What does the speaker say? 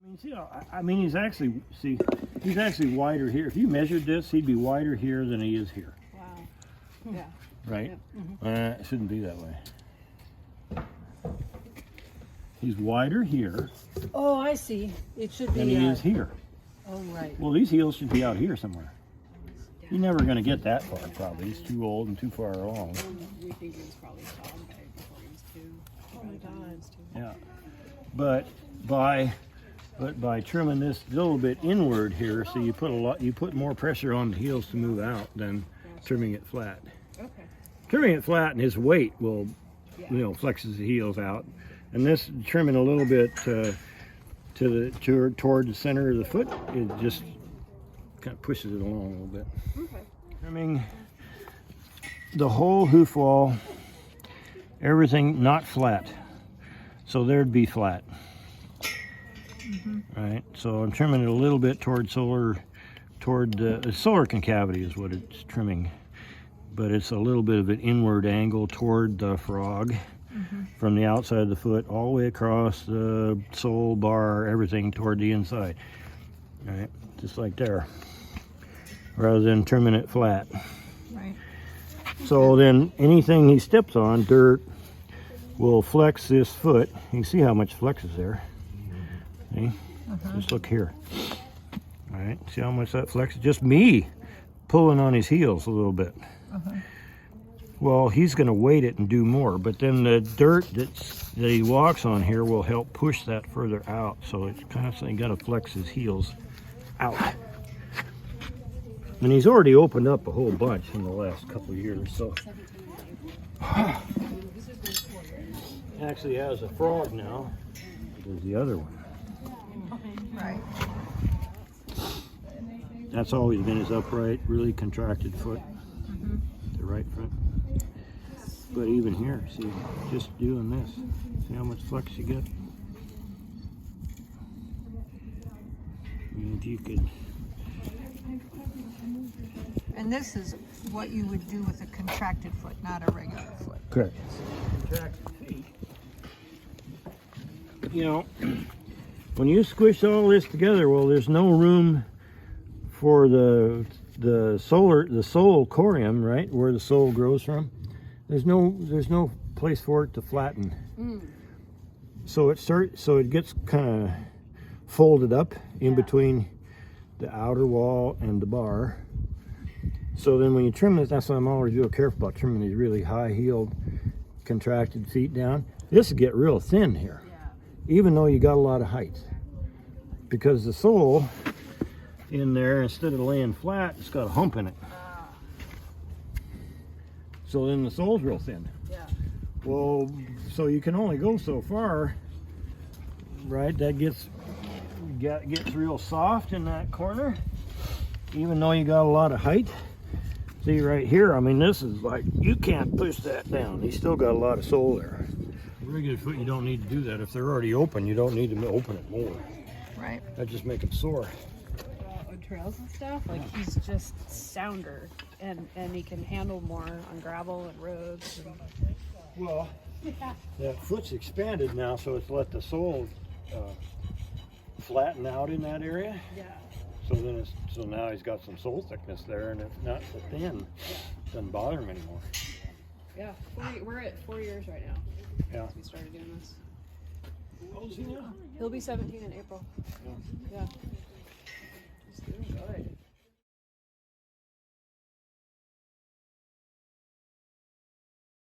I mean, see, I mean, he's actually wider here. If you measured this, he'd be wider here than he is here. Wow. Yeah. Right? Yeah. It shouldn't be that way. He's wider here Oh, I see. It should be. than he is here. Oh, right. Well, these heels should be out here somewhere. You're never going to get that far, probably. He's too old and too far along. We think he was probably tall before he was 2. Oh my God. Yeah. But by trimming this a little bit inward here, so you put more pressure on the heels to move out than trimming it flat. Okay. Trimming it flat and his weight will, flexes the heels out. And this trimming a little bit toward the center of the foot, it just kind of pushes it along a little bit. Okay. Trimming the whole hoof wall, everything not flat. So there'd be flat. Right, so I'm trimming it a little bit toward the solar concavity is what it's trimming, but it's a little bit of an inward angle toward the frog from the outside of the foot all the way across the sole bar, everything toward the inside. All right, just like there, rather than trimming it flat. Right. So then anything he steps on, dirt, will flex this foot. You can see how much flex is there. See? Just look here. All right, see how much that flexes? Just me pulling on his heels a little bit. Well, he's going to weight it and do more, but then the dirt that he walks on here will help push that further out. So it's constantly got to flex his heels out. And he's already opened up a whole bunch in the last couple of years. So actually has a frog now. There's the other one. Right. That's always been his upright, really contracted foot, the right foot. But even here, see, just doing this, see how much flex you get? I mean, if you could. And this is what you would do with a contracted foot, not a regular foot. Correct. Contracted feet. You know, when you squish all this together, well, there's no room for the sole corium, right, where the sole grows from. There's no place for it to flatten. So it gets kind of folded up in between the outer wall and the bar. So then when you trim this, that's why I'm always real careful about trimming these really high-heeled, contracted feet down. This will get real thin here, even though you got a lot of height. Because the sole in there, instead of laying flat, it's got a hump in it. So then the sole's real thin. Well, so you can only go so far, right? That gets real soft in that corner, even though you got a lot of height. See right here, I mean, this is like, you can't push that down. You still got a lot of sole there. Regular foot, you don't need to do that. If they're already open, you don't need to open it more. Right. That just make them sore. On trails and stuff, like he's just sounder, and he can handle more on gravel and roads. And... Well, that foot's expanded now, so it's let the sole flatten out in that area. Yeah. So now he's got some sole thickness there, and it's not so thin. Doesn't bother him anymore. Yeah, we're at 4 years right now. Yeah. Since we started doing this. How old is he now? He'll be 17 in April. Yeah.